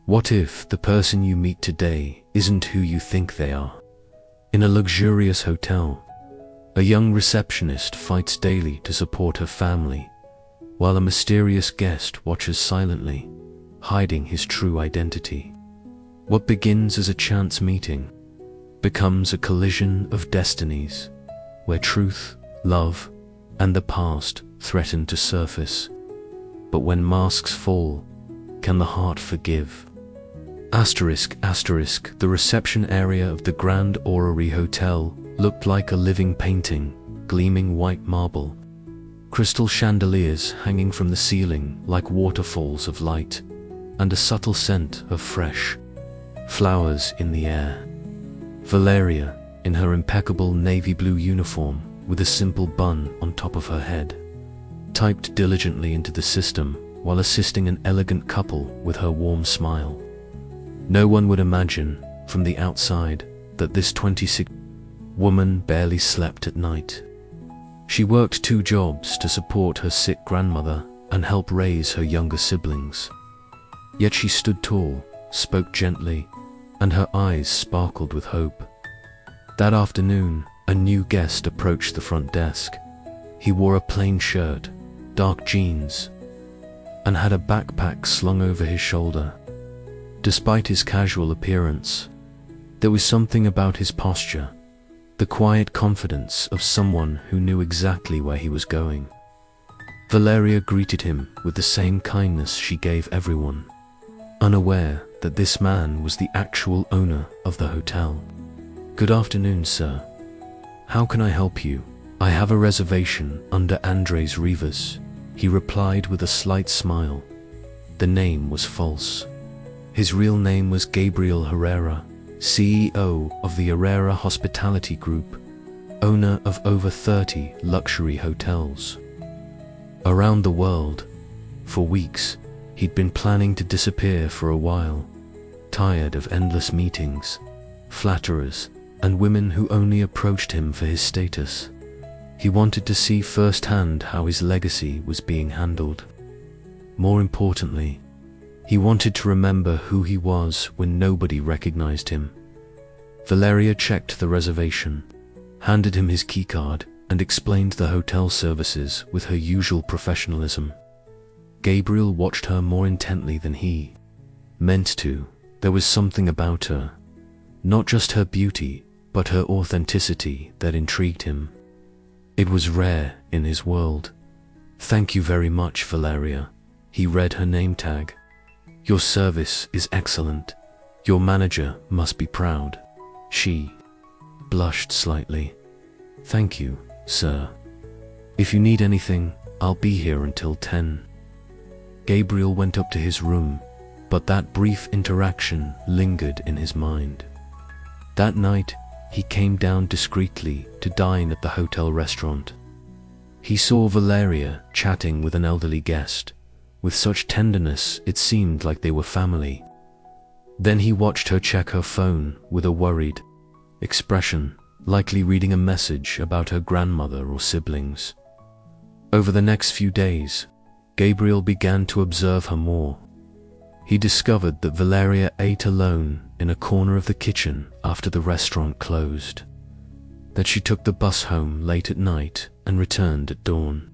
What if the person you meet today isn't who you think they are? In a luxurious hotel, a young receptionist fights daily to support her family, while a mysterious guest watches silently, hiding his true identity. What begins as a chance meeting becomes a collision of destinies, where truth, love, and the past threaten to surface. But when masks fall, can the heart forgive? The reception area of the Grand Orrery Hotel looked like a living painting, gleaming white marble. Crystal chandeliers hanging from the ceiling like waterfalls of light, and a subtle scent of fresh flowers in the air. Valeria, in her impeccable navy blue uniform with a simple bun on top of her head, typed diligently into the system while assisting an elegant couple with her warm smile. No one would imagine, from the outside, that this 26 woman barely slept at night. She worked 2 jobs to support her sick grandmother and help raise her younger siblings. Yet she stood tall, spoke gently, and her eyes sparkled with hope. That afternoon, a new guest approached the front desk. He wore a plain shirt, dark jeans, and had a backpack slung over his shoulder. Despite his casual appearance, there was something about his posture, the quiet confidence of someone who knew exactly where he was going. Valeria greeted him with the same kindness she gave everyone, unaware that this man was the actual owner of the hotel. "Good afternoon, sir. How can I help you?" "I have a reservation under Andres Rivas," he replied with a slight smile. The name was false. His real name was Gabriel Herrera, CEO of the Herrera Hospitality Group, owner of over 30 luxury hotels around the world. For weeks, he'd been planning to disappear for a while, tired of endless meetings, flatterers, and women who only approached him for his status. He wanted to see firsthand how his legacy was being handled. More importantly, he wanted to remember who he was when nobody recognized him. Valeria checked the reservation, handed him his keycard, and explained the hotel services with her usual professionalism. Gabriel watched her more intently than he meant to. There was something about her, not just her beauty, but her authenticity, that intrigued him. It was rare in his world. "Thank you very much, Valeria." He read her name tag. "Your service is excellent. Your manager must be proud." She blushed slightly. "Thank you, sir. If you need anything, I'll be here until 10. Gabriel went up to his room, but that brief interaction lingered in his mind. That night, he came down discreetly to dine at the hotel restaurant. He saw Valeria chatting with an elderly guest, with such tenderness it seemed like they were family. Then he watched her check her phone with a worried expression, likely reading a message about her grandmother or siblings. Over the next few days, Gabriel began to observe her more. He discovered that Valeria ate alone in a corner of the kitchen after the restaurant closed, that she took the bus home late at night and returned at dawn.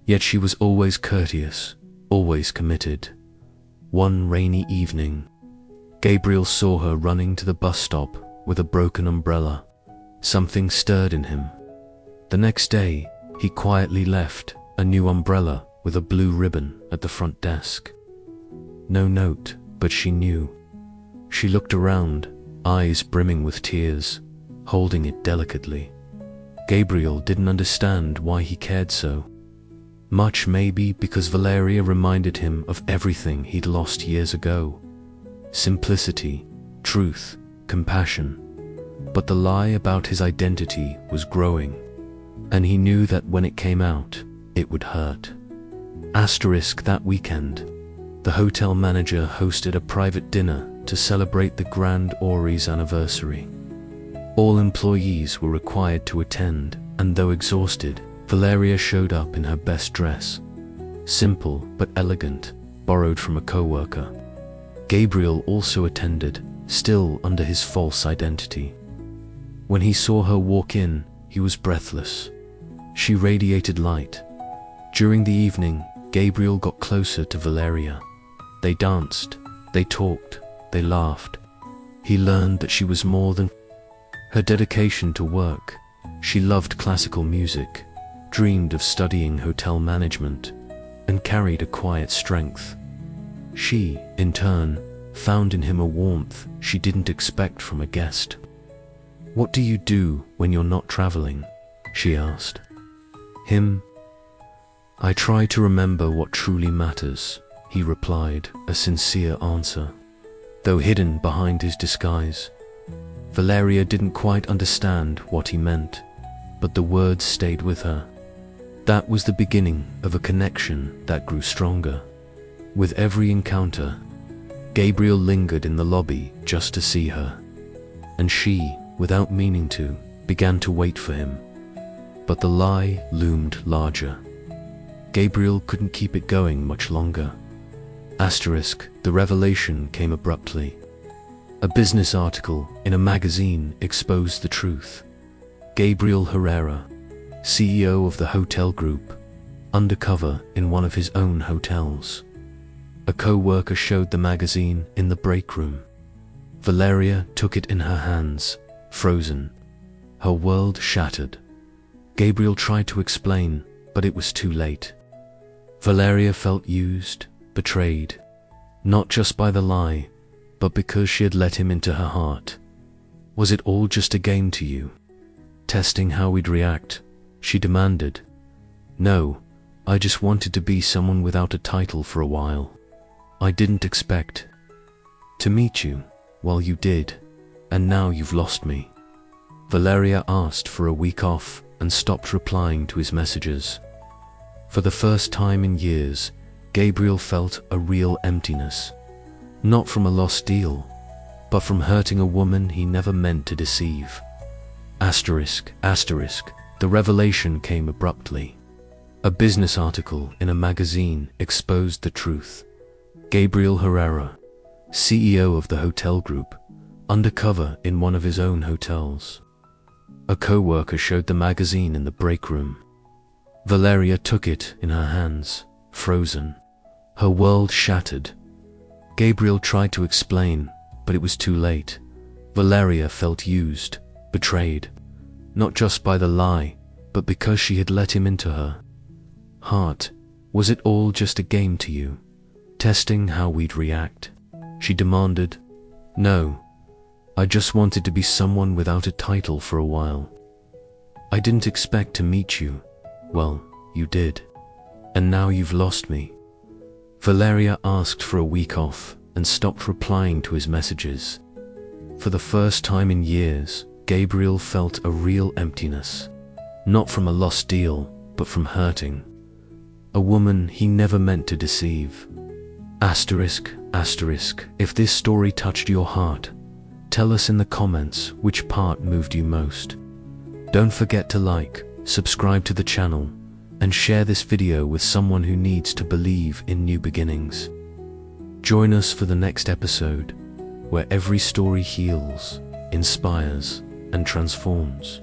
Yet she was always courteous, always committed. One rainy evening, Gabriel saw her running to the bus stop with a broken umbrella. Something stirred in him. The next day, he quietly left a new umbrella with a blue ribbon at the front desk. No note, but she knew. She looked around, eyes brimming with tears, holding it delicately. Gabriel didn't understand why he cared so much, maybe because Valeria reminded him of everything he'd lost years ago. Simplicity, truth, compassion. But the lie about his identity was growing, and he knew that when it came out, it would hurt. That weekend, the hotel manager hosted a private dinner to celebrate the Grand Orrery's anniversary. All employees were required to attend, and though exhausted, Valeria showed up in her best dress. Simple but elegant, borrowed from a co-worker. Gabriel also attended, still under his false identity. When he saw her walk in, he was breathless. She radiated light. During the evening, Gabriel got closer to Valeria. They danced, they talked, they laughed. He learned that she was more than her dedication to work. She loved classical music, dreamed of studying hotel management, and carried a quiet strength. She, in turn, found in him a warmth she didn't expect from a guest. "What do you do when you're not traveling?" she asked. Him, "I try to remember what truly matters," he replied, a sincere answer, though hidden behind his disguise. Valeria didn't quite understand what he meant, but the words stayed with her. That was the beginning of a connection that grew stronger. With every encounter, Gabriel lingered in the lobby just to see her, and she, without meaning to, began to wait for him. But the lie loomed larger. Gabriel couldn't keep it going much longer. The revelation came abruptly. A business article in a magazine exposed the truth. Gabriel Herrera, CEO of the hotel group, undercover in one of his own hotels. A co-worker showed the magazine in the break room. Valeria took it in her hands, frozen. Her world shattered. Gabriel tried to explain, but it was too late. Valeria felt used, betrayed, not just by the lie, but because she had let him into her heart. "Was it all just a game to you? Testing how we'd react?" she demanded. "No, I just wanted to be someone without a title for a while. I didn't expect to meet you. Well, you did, and now you've lost me." Valeria asked for a week off and stopped replying to his messages. For the first time in years, Gabriel felt a real emptiness. Not from a lost deal, but from hurting a woman he never meant to deceive. The revelation came abruptly. A business article in a magazine exposed the truth. Gabriel Herrera, CEO of the hotel group, undercover in one of his own hotels. A co-worker showed the magazine in the break room. Valeria took it in her hands, frozen. Her world shattered. Gabriel tried to explain, but it was too late. Valeria felt used, betrayed, not just by the lie, but because she had let him into her heart. "Was it all just a game to you? Testing how we'd react?" she demanded. "No, I just wanted to be someone without a title for a while. I didn't expect to meet you. Well, you did, and now you've lost me." Valeria asked for a week off and stopped replying to his messages. For the first time in years, Gabriel felt a real emptiness. Not from a lost deal, but from hurting a woman he never meant to deceive. If this story touched your heart, tell us in the comments which part moved you most. Don't forget to like, subscribe to the channel, and share this video with someone who needs to believe in new beginnings. Join us for the next episode, where every story heals, inspires, and transforms.